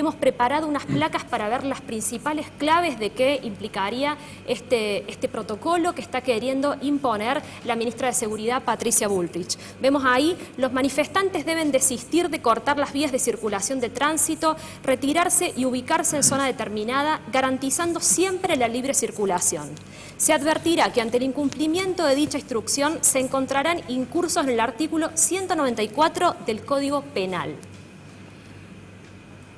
hemos preparado unas placas para ver las principales claves de qué implicaría este protocolo que está queriendo imponer la ministra de Seguridad, Patricia Bullrich. Vemos ahí, los manifestantes deben desistir de cortar las vías de circulación de tránsito, retirarse y ubicarse en zona determinada, garantizando siempre la libre circulación. Se advertirá que ante el incumplimiento de dicha instrucción se encontrarán incursos en el artículo 194 del Código Penal.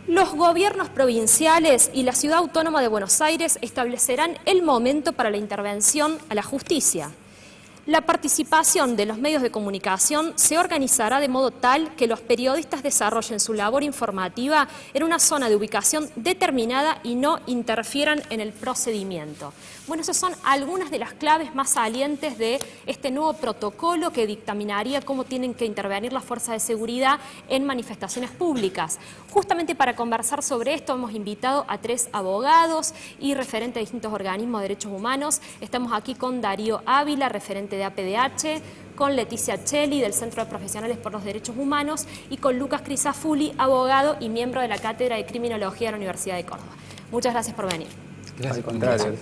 Los gobiernos provinciales y la Ciudad Autónoma de Buenos Aires establecerán el momento para la intervención a la justicia. La participación de los medios de comunicación se organizará de modo tal que los periodistas desarrollen su labor informativa en una zona de ubicación determinada y no interfieran en el procedimiento. Bueno, esas son algunas de las claves más salientes de este nuevo protocolo que dictaminaría cómo tienen que intervenir las fuerzas de seguridad en manifestaciones públicas. Justamente para conversar sobre esto hemos invitado a 3 abogados y referentes de distintos organismos de derechos humanos. Estamos aquí con Darío Ávila, referente de APDH, con Leticia Cheli, del Centro de Profesionales por los Derechos Humanos, y con Lucas Crisafulli, abogado y miembro de la Cátedra de Criminología de la Universidad de Córdoba. Muchas gracias por venir. Gracias, contrario.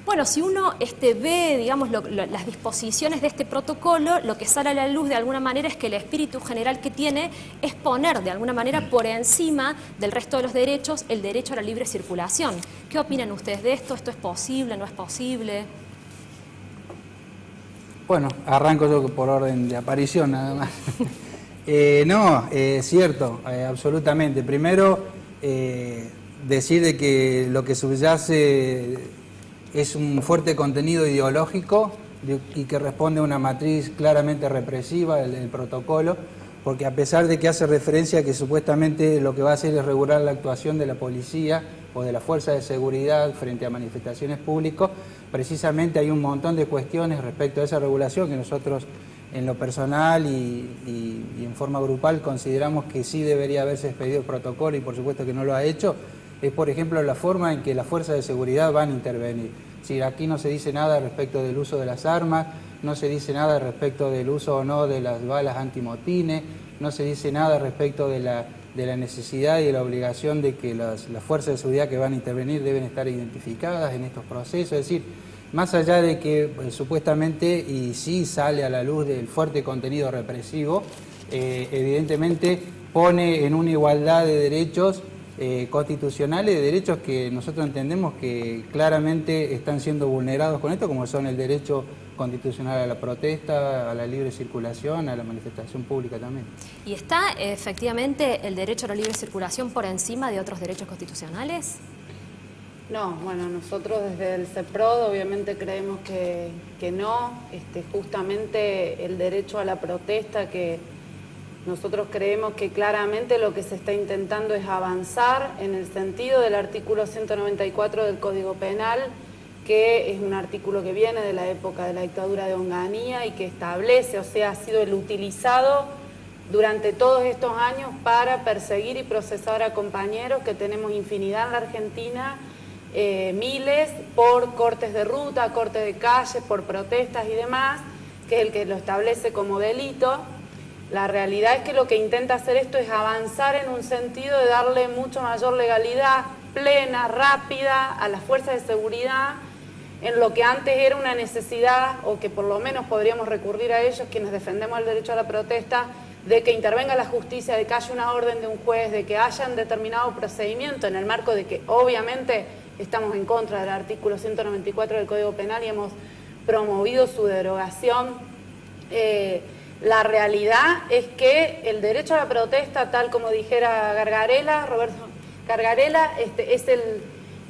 Bueno, si uno ve, digamos, las disposiciones de este protocolo, lo que sale a la luz de alguna manera es que el espíritu general que tiene es poner de alguna manera por encima del resto de los derechos el derecho a la libre circulación. ¿Qué opinan ustedes de esto? ¿Esto es posible? ¿No es posible? Bueno, arranco yo por orden de aparición nada más. No, cierto, absolutamente. Primero, decir de que lo que subyace es un fuerte contenido ideológico y que responde a una matriz claramente represiva, el protocolo, porque a pesar de que hace referencia a que supuestamente lo que va a hacer es regular la actuación de la policía o de la fuerza de seguridad frente a manifestaciones públicas, precisamente hay un montón de cuestiones respecto a esa regulación que nosotros en lo personal y en forma grupal consideramos que sí debería haberse expedido el protocolo y por supuesto que no lo ha hecho. Es, por ejemplo, la forma en que las fuerzas de seguridad van a intervenir. Si aquí no se dice nada respecto del uso de las armas, no se dice nada respecto del uso o no de las balas antimotines, no se dice nada respecto de la necesidad y de la obligación de que las fuerzas de seguridad que van a intervenir deben estar identificadas en estos procesos. Es decir, más allá de que supuestamente, y sí sale a la luz del fuerte contenido represivo, evidentemente pone en una igualdad de derechos constitucionales, de derechos que nosotros entendemos que claramente están siendo vulnerados con esto, como son el derecho constitucional a la protesta, a la libre circulación, a la manifestación pública también. ¿Y está efectivamente el derecho a la libre circulación por encima de otros derechos constitucionales? No, bueno, nosotros desde el CEPROD obviamente creemos que no, justamente el derecho a la protesta, que nosotros creemos que claramente lo que se está intentando es avanzar en el sentido del artículo 194 del Código Penal, que es un artículo que viene de la época de la dictadura de Onganía y que establece, o sea, ha sido el utilizado durante todos estos años para perseguir y procesar a compañeros, que tenemos infinidad en la Argentina, miles, por cortes de ruta, cortes de calles, por protestas y demás, que es el que lo establece como delito. La realidad es que lo que intenta hacer esto es avanzar en un sentido de darle mucho mayor legalidad plena, rápida a las fuerzas de seguridad, en lo que antes era una necesidad, o que por lo menos podríamos recurrir a ellos, quienes defendemos el derecho a la protesta, de que intervenga la justicia, de que haya una orden de un juez, de que haya un determinado procedimiento, en el marco de que obviamente estamos en contra del artículo 194 del Código Penal y hemos promovido su derogación. La realidad es que el derecho a la protesta, tal como dijera Gargarella, Roberto Gargarella,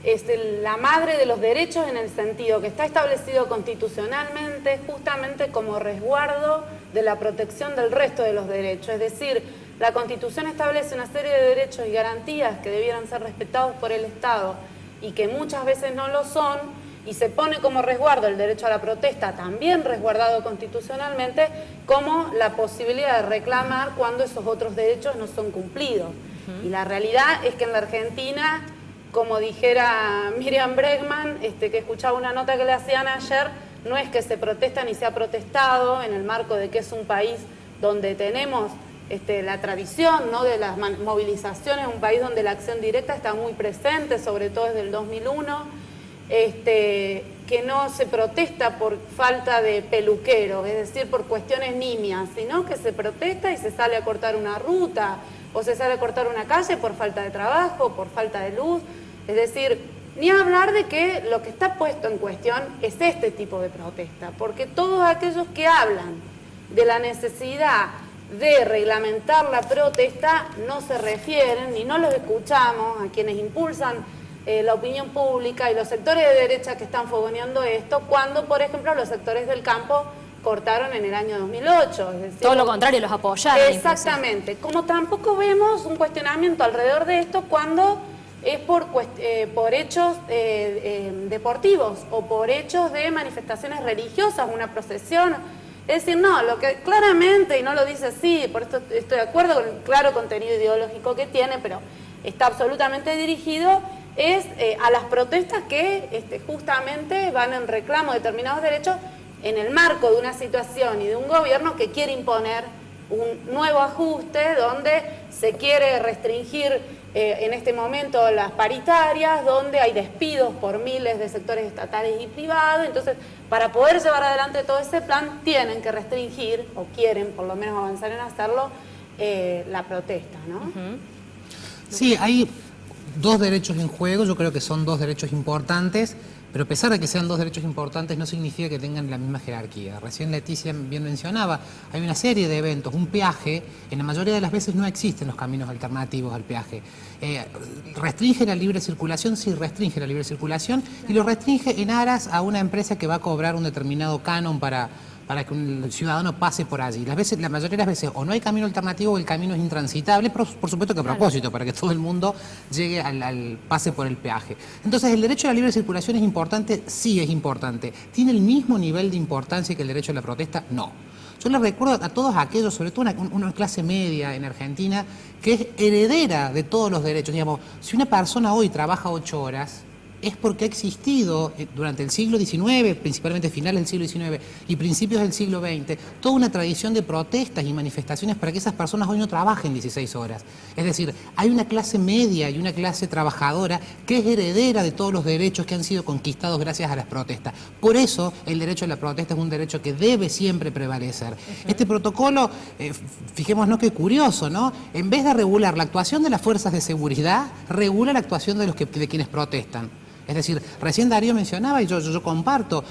es la madre de los derechos, en el sentido que está establecido constitucionalmente justamente como resguardo de la protección del resto de los derechos. Es decir, la Constitución establece una serie de derechos y garantías que debieran ser respetados por el Estado y que muchas veces no lo son, y se pone como resguardo el derecho a la protesta, también resguardado constitucionalmente, como la posibilidad de reclamar cuando esos otros derechos no son cumplidos. Y la realidad es que en la Argentina, como dijera Miriam Bregman, que escuchaba una nota que le hacían ayer, no es que se protesta ni se ha protestado en el marco de que es un país donde tenemos la tradición, ¿no?, de las movilizaciones, un país donde la acción directa está muy presente, sobre todo desde el 2001, que no se protesta por falta de peluquero, es decir, por cuestiones nimias, sino que se protesta y se sale a cortar una ruta o se sale a cortar una calle por falta de trabajo, por falta de luz, es decir, ni hablar de que lo que está puesto en cuestión es este tipo de protesta, porque todos aquellos que hablan de la necesidad de reglamentar la protesta no se refieren, ni no los escuchamos a quienes impulsan la opinión pública y los sectores de derecha que están fogoneando esto, cuando, por ejemplo, los sectores del campo cortaron en el año 2008. Es decir, todo lo contrario, los apoyaron. Exactamente. Incluso. Como tampoco vemos un cuestionamiento alrededor de esto cuando es por hechos deportivos o por hechos de manifestaciones religiosas, una procesión. Es decir, no, lo que claramente, y no lo dice así, por esto estoy de acuerdo con el claro contenido ideológico que tiene, pero está absolutamente dirigido es a las protestas que justamente van en reclamo de determinados derechos en el marco de una situación y de un gobierno que quiere imponer un nuevo ajuste donde se quiere restringir en este momento las paritarias, donde hay despidos por miles de sectores estatales y privados. Entonces, para poder llevar adelante todo ese plan, tienen que restringir, o quieren por lo menos avanzar en hacerlo, la protesta, ¿no? Sí, hay dos derechos en juego, yo creo que son dos derechos importantes, pero a pesar de que sean dos derechos importantes no significa que tengan la misma jerarquía. Recién Leticia bien mencionaba, hay una serie de eventos, un peaje, en la mayoría de las veces no existen los caminos alternativos al peaje. ¿Restringe la libre circulación? Sí, restringe la libre circulación y lo restringe en aras a una empresa que va a cobrar un determinado canon para que un ciudadano pase por allí. La mayoría de las veces o no hay camino alternativo o el camino es intransitable, por supuesto que a propósito, para que todo el mundo llegue al pase por el peaje. Entonces, ¿el derecho a la libre circulación es importante? Sí, es importante. ¿Tiene el mismo nivel de importancia que el derecho a la protesta? No. Yo les recuerdo a todos aquellos, sobre todo una clase media en Argentina, que es heredera de todos los derechos. Digamos, si una persona hoy trabaja 8 horas, es porque ha existido durante el siglo XIX, principalmente finales del siglo XIX y principios del siglo XX, toda una tradición de protestas y manifestaciones para que esas personas hoy no trabajen 16 horas. Es decir, hay una clase media y una clase trabajadora que es heredera de todos los derechos que han sido conquistados gracias a las protestas. Por eso el derecho a la protesta es un derecho que debe siempre prevalecer. Este protocolo, fijémonos qué curioso, ¿no? En vez de regular la actuación de las fuerzas de seguridad, regula la actuación de quienes protestan. Es decir, recién Darío mencionaba, y yo comparto,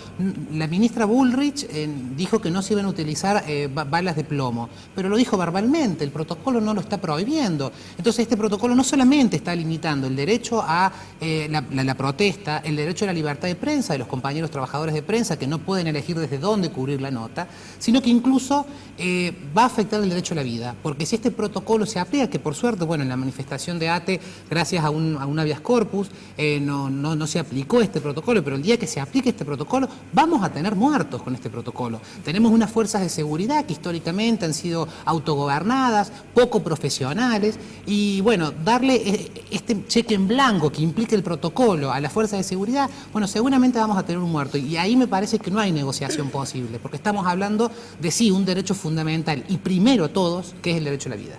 la ministra Bullrich dijo que no se iban a utilizar balas de plomo, pero lo dijo verbalmente, el protocolo no lo está prohibiendo. Entonces este protocolo no solamente está limitando el derecho a la protesta, el derecho a la libertad de prensa de los compañeros trabajadores de prensa que no pueden elegir desde dónde cubrir la nota, sino que incluso va a afectar el derecho a la vida, porque si este protocolo se aplica, que por suerte, bueno, en la manifestación de ATE, gracias a un habeas corpus, no se aplicó este protocolo, pero el día que se aplique este protocolo vamos a tener muertos con este protocolo. Tenemos unas fuerzas de seguridad que históricamente han sido autogobernadas, poco profesionales, y bueno, darle este cheque en blanco que implica el protocolo a las fuerzas de seguridad, bueno, seguramente vamos a tener un muerto, y ahí me parece que no hay negociación posible, porque estamos hablando de sí, un derecho fundamental, y primero a todos, que es el derecho a la vida.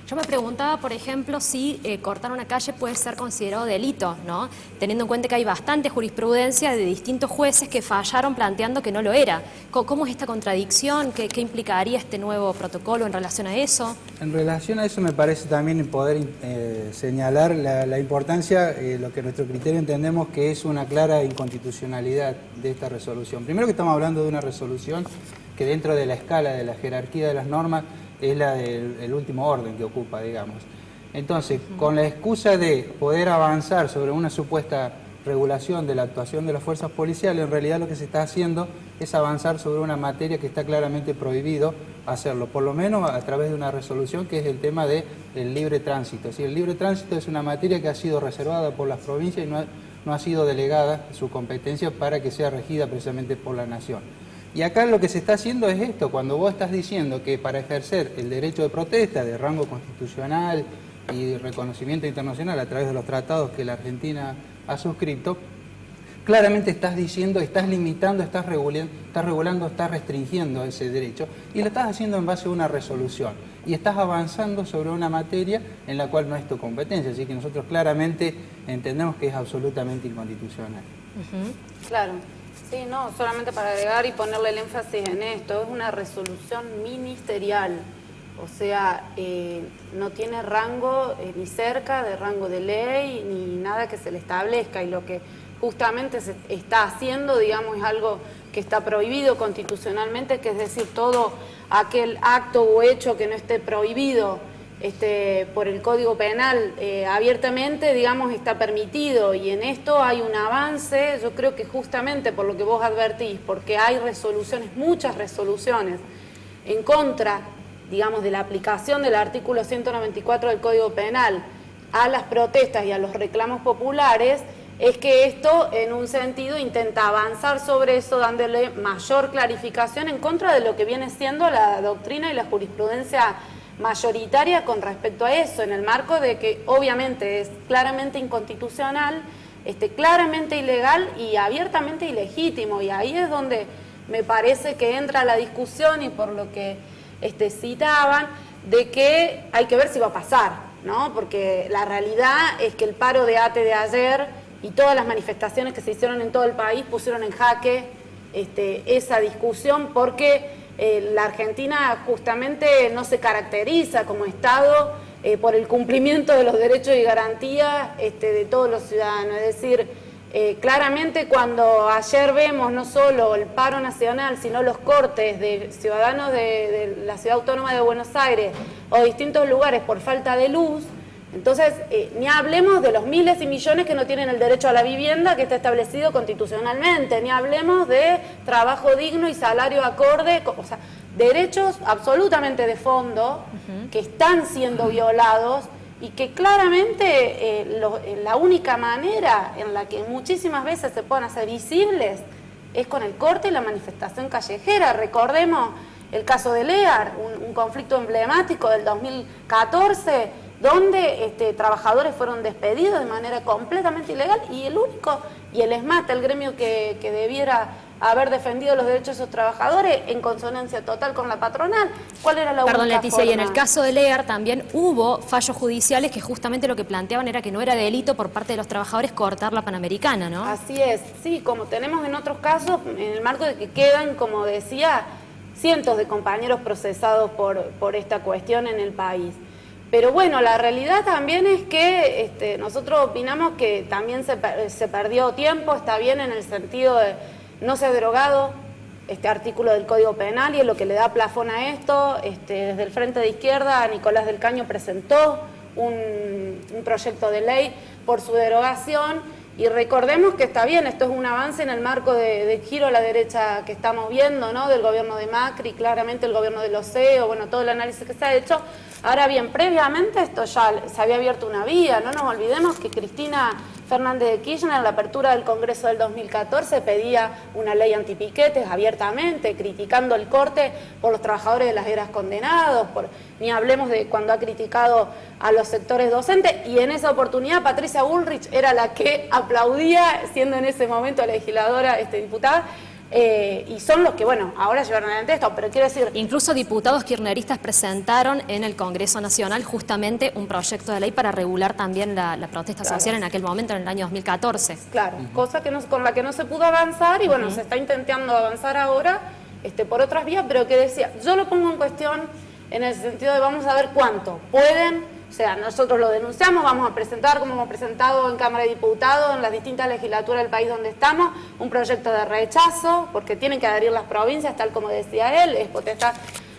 Yo me preguntaba, por ejemplo, si cortar una calle puede ser considerado delito, ¿no? Teniendo en cuenta que hay bastante jurisprudencia de distintos jueces que fallaron planteando que no lo era. ¿Cómo es esta contradicción? ¿Qué implicaría este nuevo protocolo en relación a eso? En relación a eso me parece también poder señalar la importancia, lo que nuestro criterio entendemos que es una clara inconstitucionalidad de esta resolución. Primero que estamos hablando de una resolución que dentro de la escala de la jerarquía de las normas es la del último orden que ocupa, digamos. Entonces, con la excusa de poder avanzar sobre una supuesta regulación de la actuación de las fuerzas policiales, en realidad lo que se está haciendo es avanzar sobre una materia que está claramente prohibido hacerlo, por lo menos a través de una resolución que es el tema del libre tránsito. El libre tránsito es una materia que ha sido reservada por las provincias y no ha sido delegada su competencia para que sea regida precisamente por la nación. Y acá lo que se está haciendo es esto, cuando vos estás diciendo que para ejercer el derecho de protesta de rango constitucional y reconocimiento internacional a través de los tratados que la Argentina ha suscrito, claramente estás diciendo, estás limitando, estás regulando, estás restringiendo ese derecho y lo estás haciendo en base a una resolución y estás avanzando sobre una materia en la cual no es tu competencia, así que nosotros claramente entendemos que es absolutamente inconstitucional. Claro, sí, no, solamente para agregar y ponerle el énfasis en esto, es una resolución ministerial, o sea, no tiene rango ni cerca de rango de ley ni nada que se le establezca, y lo que justamente se está haciendo, digamos, es algo que está prohibido constitucionalmente, que es decir, todo aquel acto o hecho que no esté prohibido por el Código Penal abiertamente, digamos, está permitido, y en esto hay un avance, yo creo que justamente por lo que vos advertís, porque hay resoluciones, muchas resoluciones en contra, digamos, de la aplicación del artículo 194 del Código Penal a las protestas y a los reclamos populares, es que esto en un sentido intenta avanzar sobre eso, dándole mayor clarificación en contra de lo que viene siendo la doctrina y la jurisprudencia mayoritaria con respecto a eso, en el marco de que obviamente es claramente inconstitucional, claramente ilegal y abiertamente ilegítimo, y ahí es donde me parece que entra la discusión, y por lo que citaban, de que hay que ver si va a pasar, ¿no? Porque la realidad es que el paro de ATE de ayer y todas las manifestaciones que se hicieron en todo el país pusieron en jaque esa discusión, porque la Argentina justamente no se caracteriza como Estado por el cumplimiento de los derechos y garantías de todos los ciudadanos. Es decir, claramente cuando ayer vemos no solo el paro nacional, sino los cortes de ciudadanos de la Ciudad Autónoma de Buenos Aires o distintos lugares por falta de luz, entonces, ni hablemos de los miles y millones que no tienen el derecho a la vivienda que está establecido constitucionalmente, ni hablemos de trabajo digno y salario acorde, o sea, derechos absolutamente de fondo que están siendo violados, y que claramente la única manera en la que muchísimas veces se pueden hacer visibles es con el corte y la manifestación callejera. Recordemos el caso de Lear, un conflicto emblemático del 2014, donde trabajadores fueron despedidos de manera completamente ilegal, y el ESMAT, el gremio que debiera haber defendido los derechos de esos trabajadores, en consonancia total con la patronal. ¿Cuál era la única Perdón, Leticia, forma? y en el caso de Lear también hubo fallos judiciales que justamente lo que planteaban era que no era delito por parte de los trabajadores cortar la Panamericana, ¿no? Así es, sí, como tenemos en otros casos, en el marco de que quedan, como decía, cientos de compañeros procesados por esta cuestión en el país. Pero bueno, la realidad también es que nosotros opinamos que también se perdió tiempo, está bien en el sentido de no ser derogado este artículo del Código Penal, y es lo que le da plafón a esto. Desde el Frente de Izquierda, Nicolás del Caño presentó un proyecto de ley por su derogación, y recordemos que está bien, esto es un avance en el marco de giro a la derecha que estamos viendo, ¿no? Del gobierno de Macri, claramente el gobierno de los CEO, bueno, todo el análisis que se ha hecho. Ahora bien, previamente esto ya se había abierto una vía, no nos olvidemos que Cristina Fernández de Kirchner en la apertura del Congreso del 2014 pedía una ley antipiquetes abiertamente, criticando el corte por los trabajadores de las eras condenados, ni hablemos de cuando ha criticado a los sectores docentes, y en esa oportunidad Patricia Bullrich era la que aplaudía, siendo en ese momento legisladora, diputada, y son los que, bueno, ahora llevaron adelante esto, pero quiero decir... Incluso diputados kirchneristas presentaron en el Congreso Nacional justamente un proyecto de ley para regular también la protesta social en aquel momento, en el año 2014. Claro, cosa que con la que no se pudo avanzar, y bueno, se está intentando avanzar ahora por otras vías, pero que decía, yo lo pongo en cuestión en el sentido de vamos a ver cuánto pueden. O sea, nosotros lo denunciamos, vamos a presentar, como hemos presentado en Cámara de Diputados, en las distintas legislaturas del país donde estamos, un proyecto de rechazo, porque tienen que adherir las provincias, tal como decía él, es potestad,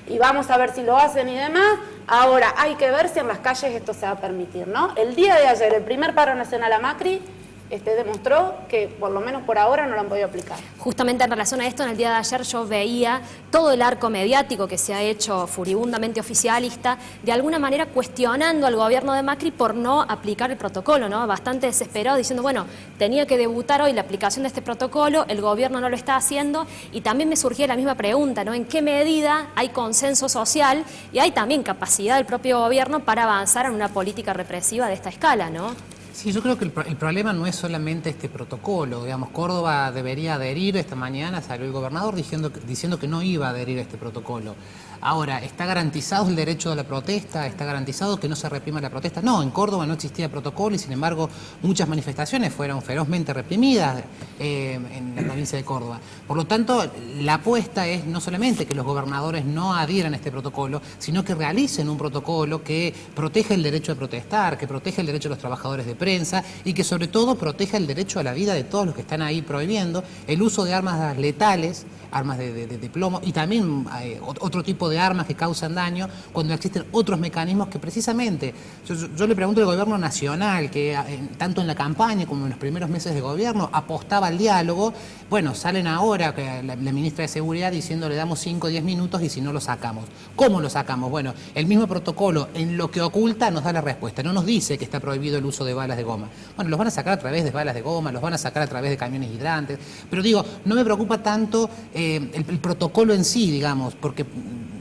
y vamos a ver si lo hacen y demás. Ahora, hay que ver si en las calles esto se va a permitir, ¿no? El día de ayer, el primer paro nacional a Macri, demostró que por lo menos por ahora no lo han podido aplicar. Justamente en relación a esto, en el día de ayer yo veía todo el arco mediático que se ha hecho furibundamente oficialista, de alguna manera cuestionando al gobierno de Macri por no aplicar el protocolo, ¿no? Bastante desesperado, diciendo, bueno, tenía que debutar hoy la aplicación de este protocolo, el gobierno no lo está haciendo, y también me surgía la misma pregunta, ¿no? ¿En qué medida hay consenso social y hay también capacidad del propio gobierno para avanzar en una política represiva de esta escala, ¿no? Sí, yo creo que el problema no es solamente este protocolo. Digamos, Córdoba debería adherir. Esta mañana salió el gobernador diciendo que no iba a adherir a este protocolo. Ahora, ¿está garantizado el derecho a la protesta? ¿Está garantizado que no se reprima la protesta? No, en Córdoba no existía protocolo y sin embargo muchas manifestaciones fueron ferozmente reprimidas en la provincia de Córdoba. Por lo tanto, la apuesta es no solamente que los gobernadores no adhieran a este protocolo, sino que realicen un protocolo que proteja el derecho a protestar, que proteja el derecho de los trabajadores de prensa y que sobre todo proteja el derecho a la vida de todos los que están ahí prohibiendo el uso de armas letales, armas de plomo y también otro tipo de armas que causan daño cuando existen otros mecanismos que precisamente, yo le pregunto al gobierno nacional que tanto en la campaña como en los primeros meses de gobierno apostaba al diálogo. Bueno, salen ahora la ministra de Seguridad diciendo le damos 5 o 10 minutos y si no lo sacamos. ¿Cómo lo sacamos? Bueno, el mismo protocolo en lo que oculta nos da la respuesta, no nos dice que está prohibido el uso de balas de goma. Bueno, los van a sacar a través de balas de goma, los van a sacar a través de camiones hidrantes, pero digo, no me preocupa tanto el protocolo en sí, digamos, porque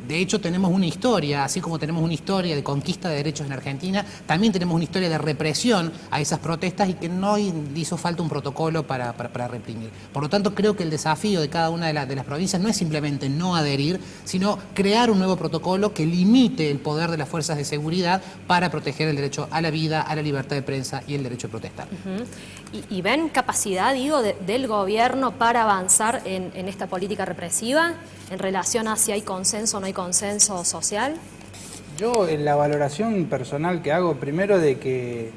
de hecho tenemos una historia, así como tenemos una historia de conquista de derechos en Argentina, también tenemos una historia de represión a esas protestas y que no hizo falta un protocolo para reprimir. Por lo tanto, creo que el desafío de cada una de las provincias no es simplemente no adherir, sino crear un nuevo protocolo que limite el poder de las fuerzas de seguridad para proteger el derecho a la vida, a la libertad de prensa y el derecho a protestar. ¿Y ven capacidad, digo, del gobierno para avanzar en esta política represiva en relación a si hay consenso o no hay consenso social? Yo, en la valoración personal que hago, primero de que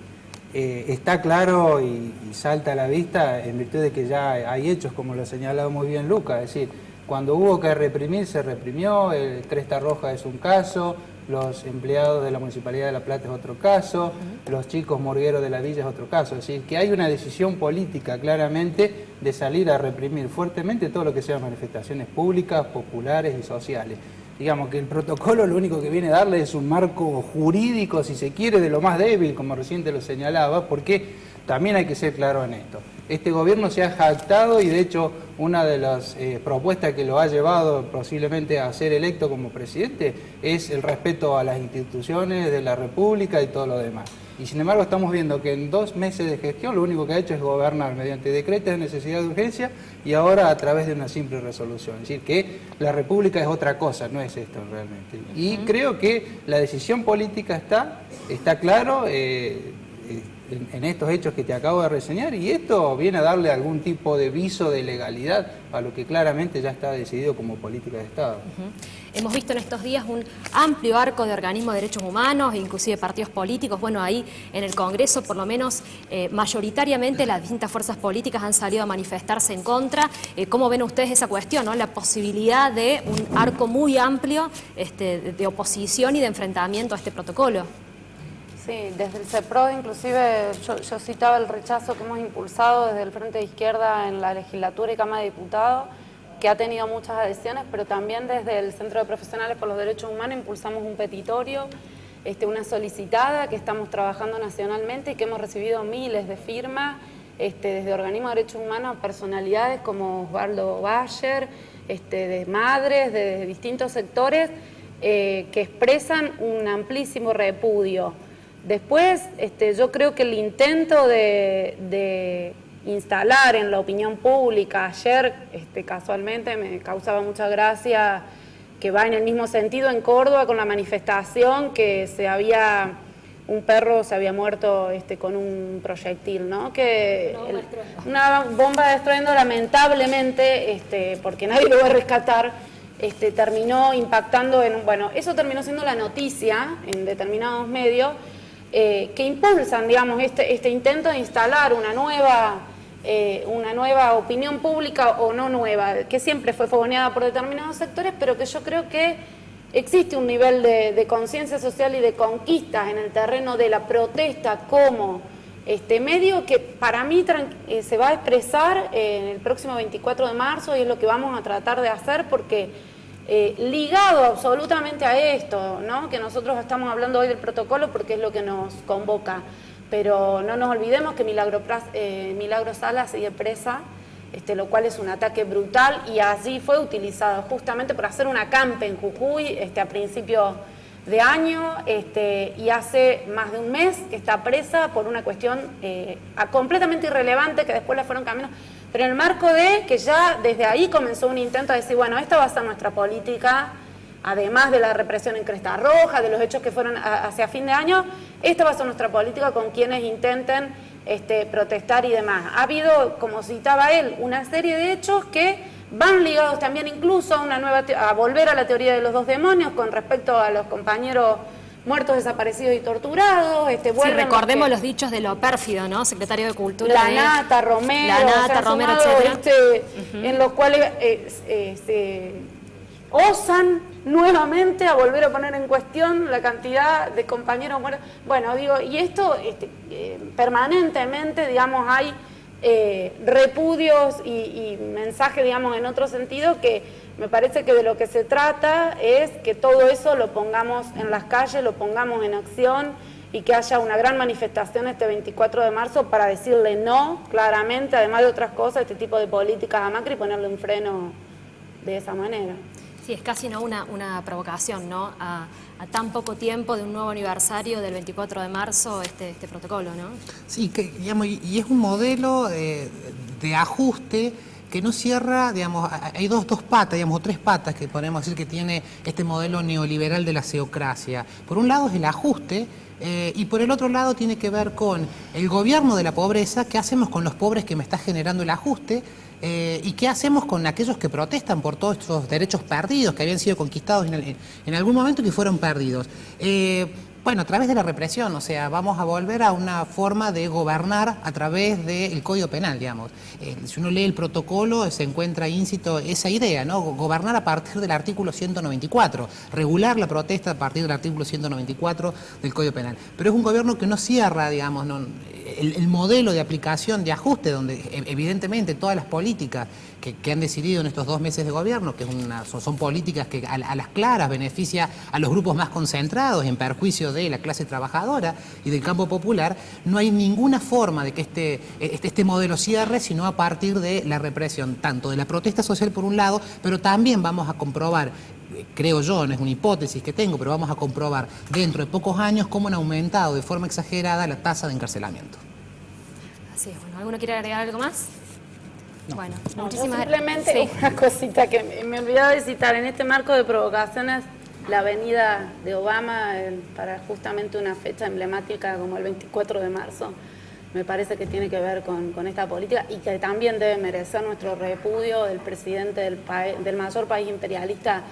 está claro y salta a la vista en virtud de que ya hay hechos, como lo ha señalado muy bien Lucas, es decir, cuando hubo que reprimir, se reprimió, el Cresta Roja es un caso, los empleados de la Municipalidad de La Plata es otro caso, los chicos morgueros de la villa es otro caso. Es decir, que hay una decisión política claramente de salir a reprimir fuertemente todo lo que sean manifestaciones públicas, populares y sociales. Digamos que el protocolo lo único que viene a darle es un marco jurídico, si se quiere, de lo más débil, como recién te lo señalaba, porque también hay que ser claro en esto. Este gobierno se ha jactado y de hecho una de las propuestas que lo ha llevado posiblemente a ser electo como presidente es el respeto a las instituciones de la República y todo lo demás. Y sin embargo estamos viendo que en 2 meses de gestión lo único que ha hecho es gobernar mediante decretos de necesidad de urgencia y ahora a través de una simple resolución. Es decir, que la República es otra cosa, no es esto realmente. Y creo que la decisión política está claro en estos hechos que te acabo de reseñar y esto viene a darle algún tipo de viso de legalidad a lo que claramente ya está decidido como política de Estado. Hemos visto en estos días un amplio arco de organismos de derechos humanos, inclusive partidos políticos. Bueno, ahí en el Congreso, por lo menos mayoritariamente, las distintas fuerzas políticas han salido a manifestarse en contra. ¿Cómo ven ustedes esa cuestión, ¿no? La posibilidad de un arco muy amplio de oposición y de enfrentamiento a este protocolo. Sí, desde el CEPROD inclusive yo citaba el rechazo que hemos impulsado desde el Frente de Izquierda en la legislatura y Cámara de Diputados, que ha tenido muchas adhesiones, pero también desde el Centro de Profesionales por los Derechos Humanos impulsamos un petitorio, una solicitada que estamos trabajando nacionalmente y que hemos recibido miles de firmas desde organismos de derechos humanos, personalidades como Osvaldo Bayer, de madres, de distintos sectores que expresan un amplísimo repudio. Después, yo creo que el intento de instalar en la opinión pública, ayer casualmente me causaba mucha gracia que va en el mismo sentido en Córdoba con la manifestación que un perro se había muerto con un proyectil, ¿no? Una bomba de estruendo lamentablemente, porque nadie lo va a rescatar, terminó impactando bueno, eso terminó siendo la noticia en determinados medios, que impulsan, digamos, este intento de instalar una nueva opinión pública o no nueva, que siempre fue fogoneada por determinados sectores, pero que yo creo que existe un nivel de conciencia social y de conquistas en el terreno de la protesta como medio que para mí se va a expresar en el próximo 24 de marzo y es lo que vamos a tratar de hacer porque ligado absolutamente a esto, ¿no? Que nosotros estamos hablando hoy del protocolo porque es lo que nos convoca, pero no nos olvidemos que Milagro Sala sigue presa, lo cual es un ataque brutal y allí fue utilizado justamente por hacer un acampe en Jujuy a principios de año, y hace más de un mes que está presa por una cuestión completamente irrelevante que después la fueron cambiando, pero en el marco de que ya desde ahí comenzó un intento de decir, bueno, esta va a ser nuestra política, además de la represión en Cresta Roja, de los hechos que fueron hacia fin de año, esta va a ser nuestra política con quienes intenten protestar y demás. Ha habido, como citaba él, una serie de hechos que van ligados también incluso a volver a la teoría de los dos demonios con respecto a los compañeros muertos, desaparecidos y torturados. Sí, recordemos los dichos de lo pérfido, ¿no? Secretario de Cultura. La Nata Romero, etcétera. En los cuales se osan nuevamente a volver a poner en cuestión la cantidad de compañeros muertos. Bueno, digo, y esto permanentemente, digamos, hay repudios y mensajes, digamos, en otro sentido, que me parece que de lo que se trata es que todo eso lo pongamos en las calles, lo pongamos en acción y que haya una gran manifestación este 24 de marzo para decirle no, claramente, además de otras cosas, a este tipo de políticas a Macri y ponerle un freno de esa manera. Sí, es casi ¿no? una provocación, ¿no? A tan poco tiempo de un nuevo aniversario del 24 de marzo, este protocolo, ¿no? Sí, digamos, y es un modelo de ajuste que no cierra, digamos, hay dos patas, digamos, o tres patas que podemos decir que tiene este modelo neoliberal de la ceocracia. Por un lado es el ajuste, y por el otro lado tiene que ver con el gobierno de la pobreza, qué hacemos con los pobres que me está generando el ajuste, y qué hacemos con aquellos que protestan por todos estos derechos perdidos que habían sido conquistados en algún momento y que fueron perdidos. Bueno, a través de la represión, o sea, vamos a volver a una forma de gobernar a través del Código Penal, digamos. Si uno lee el protocolo, se encuentra íncito esa idea, ¿no? Gobernar a partir del artículo 194, regular la protesta a partir del artículo 194 del Código Penal. Pero es un gobierno que no cierra, digamos, el modelo de aplicación, de ajuste, donde evidentemente todas las políticas que han decidido en estos 2 meses de gobierno, que son políticas que a las claras beneficia a los grupos más concentrados en perjuicio de la clase trabajadora y del campo popular, no hay ninguna forma de que este modelo cierre, sino a partir de la represión, tanto de la protesta social por un lado, pero también vamos a comprobar, creo yo, no es una hipótesis que tengo, pero vamos a comprobar dentro de pocos años cómo han aumentado de forma exagerada la tasa de encarcelamiento. Así es, bueno, ¿alguno quiere agregar algo más? No. Bueno, no, muchísimas simplemente sí. Una cosita que me olvidaba de citar, en este marco de provocaciones, la venida de Obama para justamente una fecha emblemática como el 24 de marzo, me parece que tiene que ver con esta política y que también debe merecer nuestro repudio del presidente del mayor país imperialista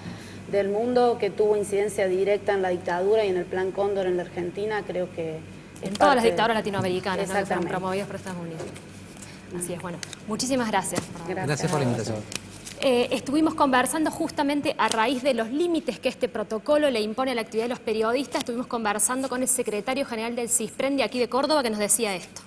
del mundo, que tuvo incidencia directa en la dictadura y en el Plan Cóndor en la Argentina. Creo que en todas las dictaduras latinoamericanas, ¿no? Que fueron promovidas por Estados Unidos. Así es, bueno, muchísimas gracias. Gracias por la invitación. Estuvimos conversando justamente a raíz de los límites que este protocolo le impone a la actividad de los periodistas. Estuvimos conversando con el secretario general del CISPREN de aquí de Córdoba, que nos decía esto.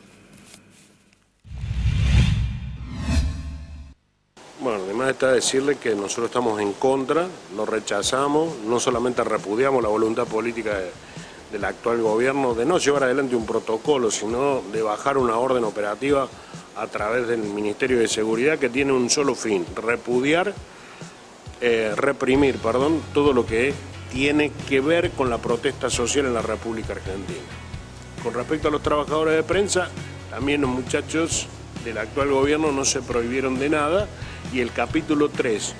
Bueno, además está decirle que nosotros estamos en contra, lo rechazamos, no solamente repudiamos la voluntad política del actual gobierno de no llevar adelante un protocolo, sino de bajar una orden operativa a través del Ministerio de Seguridad, que tiene un solo fin: reprimir todo lo que tiene que ver con la protesta social en la República Argentina. Con respecto a los trabajadores de prensa, también los muchachos del actual gobierno no se prohibieron de nada, y el capítulo 3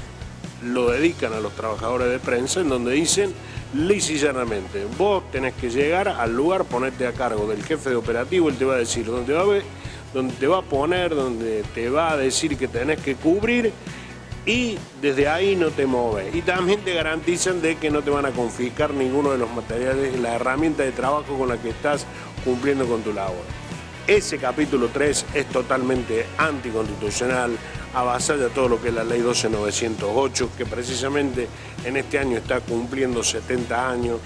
lo dedican a los trabajadores de prensa, en donde dicen lisa y llanamente: vos tenés que llegar al lugar, ponerte a cargo del jefe de operativo, él te va a decir dónde te va a poner, donde te va a decir que tenés que cubrir, y desde ahí no te mueves. Y también te garantizan de que no te van a confiscar ninguno de los materiales, la herramienta de trabajo con la que estás cumpliendo con tu labor. Ese capítulo 3 es totalmente anticonstitucional, avasalla todo lo que es la ley 12.908, que precisamente en este año está cumpliendo 70 años,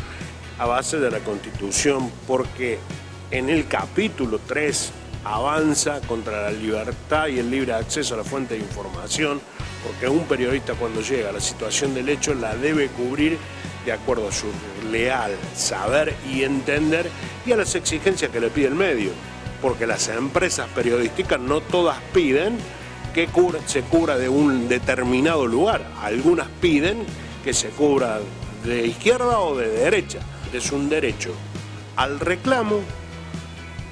avasalla la Constitución, porque en el capítulo 3 avanza contra la libertad y el libre acceso a la fuente de información, porque un periodista, cuando llega a la situación del hecho, la debe cubrir de acuerdo a su leal saber y entender y a las exigencias que le pide el medio, porque las empresas periodísticas no todas piden que se cubra de un determinado lugar, algunas piden que se cubra de izquierda o de derecha. Es un derecho al reclamo,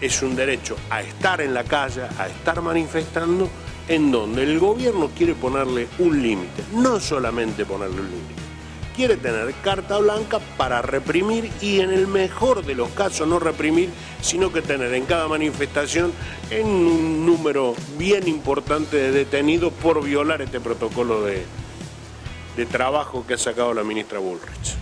es un derecho a estar en la calle, a estar manifestando, en donde el gobierno quiere ponerle un límite, no solamente ponerle un límite, quiere tener carta blanca para reprimir y en el mejor de los casos no reprimir, sino que tener en cada manifestación en un número bien importante de detenidos por violar este protocolo de trabajo que ha sacado la ministra Bullrich.